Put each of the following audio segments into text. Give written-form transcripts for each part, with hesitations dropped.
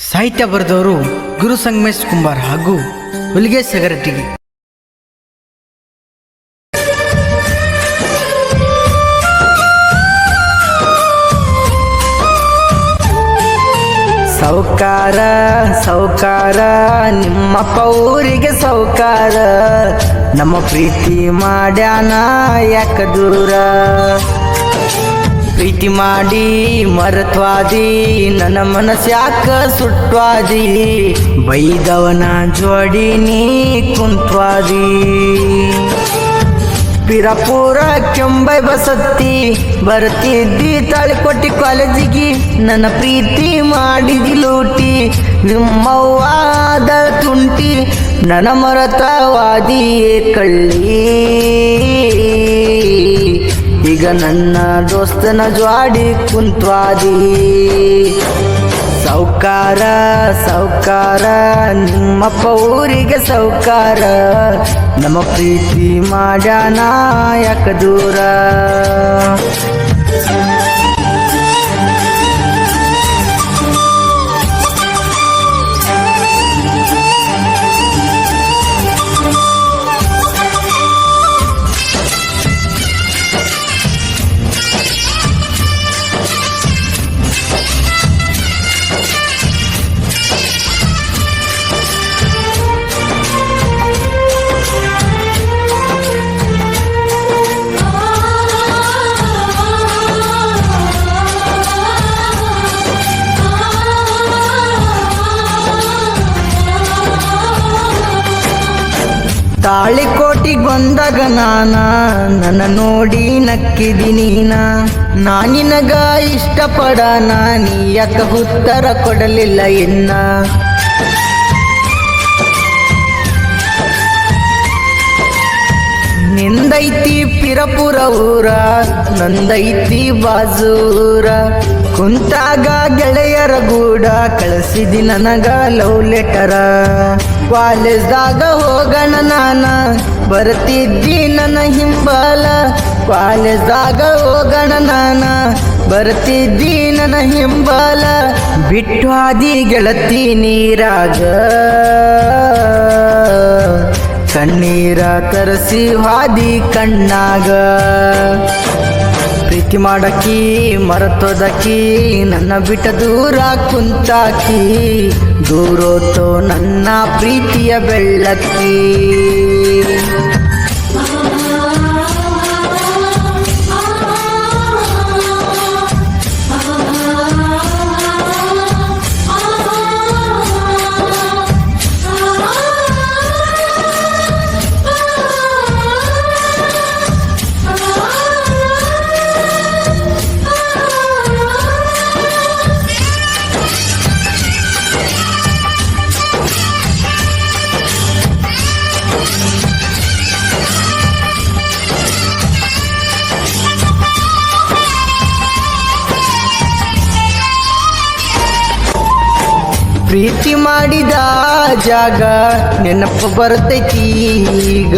ಸಾಹಿತ್ಯ ಬರೆದವರು ಗುರು ಸಂಗಮೇಶ್ ಕುಂಬಾರ್ ಹಾಗೂ ಹುಲಿಗೆ ಸಗರಟ್ಟಿಗೆ. ಸೌಕಾರ ಸೌಕಾರ ನಿಮ್ಮಪ್ಪ ಊರಿಗೆ ಸೌಕಾರ, ನಮ್ಮ ಪ್ರೀತಿ ಮಾಡ್ಯಾನ ಯಾಕ ದೂರ. ಪ್ರೀತಿ ಮಾಡಿ ಮರತ್ವಾದಿ ನನ್ನ ಮನಸ್ಸು ಯಾಕ ಸುಟ್ವಾದಿ, ಬೈದವನ ಜೋಡಿ ನೀ ಕುಂತ್ವಾದಿ. ಪಿರಪುರ ಕೆಂಬೈ ಬಸತ್ತಿ ಬರ್ತಿದ್ದಿ ತಾಳಿಕೊಟ್ಟಿ ಕಾಲೇಜಿಗೆ, ನನ್ನ ಪ್ರೀತಿ ಮಾಡಿದಿ ಲೂಟಿ ನಿಮ್ಮವ್ವಾದ ತುಂಟಿ, ನನ್ನ ಮರತವಾದಿಯೇ ಕಳ್ಳಿ. ಈಗ ನನ್ನ ದೋಸ್ತನ ಜ್ವಾಡಿ ಕುಂತ್ವಾದಿ. ಸೌಕಾರ ಸೌಕಾರ ನಿಮ್ಮಪ್ಪ ಊರಿಗೆ ಸೌಕಾರ, ನಮ್ಮ ಪ್ರೀತಿ ಮಾಡ್ಯಾನ ಯಾಕ ದೂರ. ತಾಳಿಕೋಟಿಗೆ ಬಂದಾಗ ನನ್ನ ನೋಡಿ ನಕ್ಕಿದಿ ನೀನ, ನಾನಿನಗ ಇಷ್ಟಪಡನ ನೀ ಯಾಕ ಉತ್ತರ ಕೊಡಲಿಲ್ಲ ಎನ್ನ. ನಿಂದೈತಿ ಪಿರಪುರ ಊರ, ನಂದೈತಿ ಬಾಜೂರ, ಕುಂತಾಗ ಗೆಳೆಯರ ಗೂಡ ಕಳಿಸಿದಿ ನನಗ ಲವ್ ಲೆಟರ. ಕಾಲೇಜ್ದಾಗ ಹೋಗಣ ನಾನ ಬರ್ತಿದ್ದಿ ನನ್ನ ಹಿಂಬಾಲ, ಕಾಲೇಜ್ದಾಗ ಹೋಗಣ ನಾನ ಬರ್ತಿದ್ದಿ ನನ್ನ ಹಿಂಬಾಲ. ಬಿಟ್ಟು ಆದಿ ಗೆಳತಿ ನೀರಾಗ ಕಣ್ಣೀರ ತರಸಿ ಹಾದಿ ಕಣ್ಣಾಗ. ಪ್ರೀತಿ ಮಾಡಕಿ ಮರತೋದಕಿ ನನ್ನ ಬಿಟ್ಟ ದೂರ ಕುಂತಾಕಿ, ದೂರೋತೋ ನನ್ನ ಪ್ರೀತಿಯ ಬೆಳ್ಳಕ್ಕಿ. ಪ್ರೀತಿ ಮಾಡಿದ ಜಾಗ ನೆನಪು ಬರ್ತೈತಿ ಈಗ,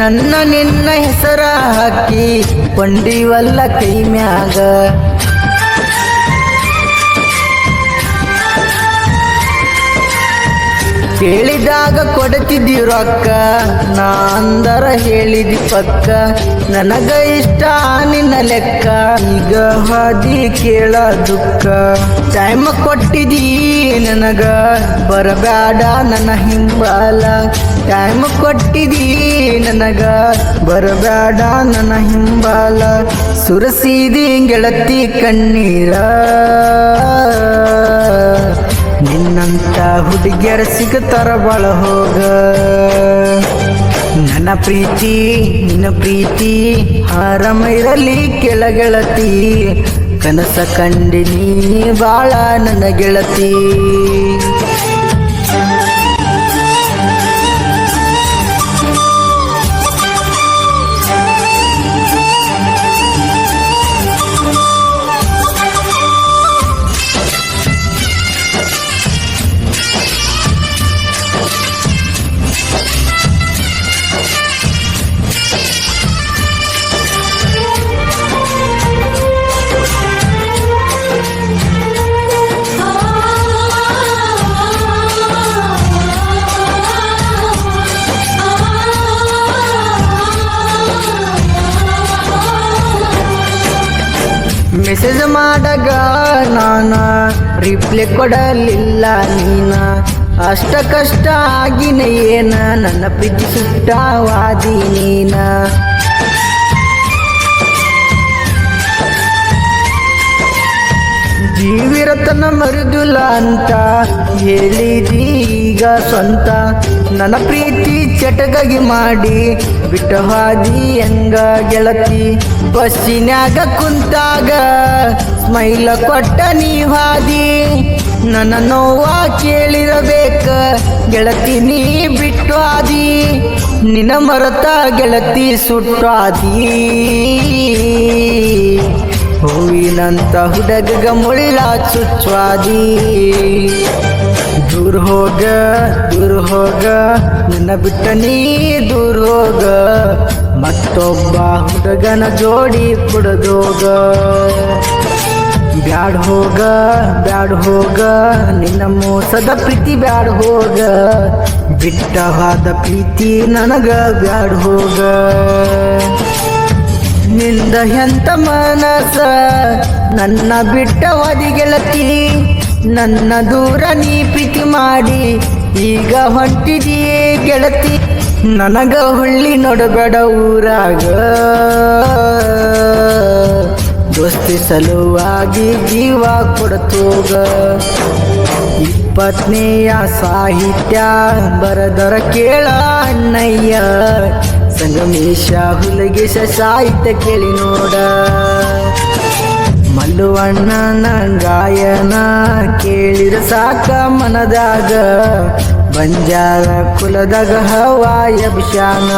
ನನ್ನ ನಿನ್ನ ಹೆಸರ ಹಾಕಿ ಕೊಂಡಿವಲ್ಲ ಕೈ ಮ್ಯಾಗ. ಕೇಳಿದಾಗ ಕೊಡ್ತಿದ್ದಿ ರೊಕ್ಕ, ನಾ ಅಂದರ ಹೇಳಿದಿ ಪಕ್ಕ, ನನಗ ಇಷ್ಟ ನಿನ್ನ ಲೆಕ್ಕ, ಈಗ ಹಾದಿ ಕೇಳ ದುಃಖ. ಟೈಮ್ ಕೊಟ್ಟಿದ್ದೀ ನನಗ ಬರಬೇಡ ನನ್ನ ಹಿಂಬಾಲ, ಟೈಮ್ ಕೊಟ್ಟಿದ್ದೀ ನನಗ ಬರಬೇಡ ನನ್ನ ಹಿಂಬಾಲ. ಸುರಸಿದಿ ಗೆಳತಿ ಕಣ್ಣೀರ, ನಿನ್ನಂತ ಹುಡುಗಿಯರ ಸಿಗುತ್ತಾರ ಬಾಳ ಹೋಗ. ನನ್ನ ಪ್ರೀತಿ ನಿನ್ನ ಪ್ರೀತಿ ಆರಾಮ ಇರಲಿ ಕೆಳಗೆಳತಿ, ಕನಸ ಕಂಡಿನಿ ಬಾಳ ನನ್ನ ಗೆಳತಿ. ಮೆಸೇಜ್ ಮಾಡಗ ನಾನ ರಿಪ್ಲೈ ಕೊಡಲಿಲ್ಲ ನೀನ ಅಷ್ಟ ಕಷ್ಟ ಆಗಿನ ಏನ ನನ್ನ ಪ್ರೀತಿ ಸುಟ್ಟವಾದಿ ನೀನ ಜೀವಿರತನ ಮರುದುಲ ಅಂತ ಹೇಳಿದೀಗ ಸ್ವಂತ ನನ್ನ ಪ್ರೀತಿ ಚಟಗಾಗಿ ಮಾಡಿ ಬಿಟ್ಟ ಹಾದಿ ಹೆಂಗ ಗೆಳತಿ ಬಸ್ಸಿನ್ಯಾಗ ಕುಂತಾಗ ಸ್ಮೈಲ ಕೊಟ್ಟ ನೀ ಹಾದಿ ನನ್ನ ನೋವ ಕೇಳಿರಬೇಕ ಗೆಳತಿ ನೀ ಬಿಟ್ಟು ಹಾದಿ ನಿನ್ನ ಮರತ ಗೆಳತಿ ಸುಟ್ಟಾದಿ ಹೂವಿನಂತ ಹುಡುಗ ಮುಳ್ಳ ಚುಚ್ವಾದಿ ದೂರ ಹೋಗ ನನ್ನ ಬಿಟ್ಟ ನೀ ದೂರ ಹೋಗ ಮತ್ತೊಬ್ಬ ಹುಡುಗನ ಜೋಡಿ ಕುಡದೋಗ ಬ್ಯಾಡ್ ಹೋಗ ನಿನ್ನ ಮೋಸದ ಪ್ರೀತಿ ಬ್ಯಾಡ್ ಹೋಗ ಬಿಟ್ಟವಾದ ಪ್ರೀತಿ ನನಗ ಬ್ಯಾಡ್ ಹೋಗ ನಿಂದ ಎಂತ ಮನಸ ನನ್ನ ಬಿಟ್ಟ ಗೆಳತಿ ನನ್ನ ದೂರ ನೀ ಪ್ರೀತಿ ಮಾಡಿ ಈಗ ಹೊಂಟಿದೀಯೇ ಗೆಳತಿ ನನಗ ಹುಳ್ಳಿ ನೋಡಬೇಡ ಊರಾಗ ದೋಸ್ತಿ ಸಲುವಾಗಿ ಜೀವ ಕೊಡತೋಗ 20ನೇಯ ಸಾಹಿತ್ಯ ಬರದರ ಕೇಳ ಅಣ್ಣಯ್ಯ ಸಂಗಮೇಶ ಹುಲಗೇಶ ಸಾಹಿತ್ಯ ಕೇಳಿ ನೋಡ ಮಲ್ಲುವಣ್ಣನ ಗಾಯನ ಕೇಳಿರ ಸಾಕ ಮನದಾಗ ಬಂಜಾರ ಕುಲದಾಗ ಹವಾಯ ಅಭಿಷಾನ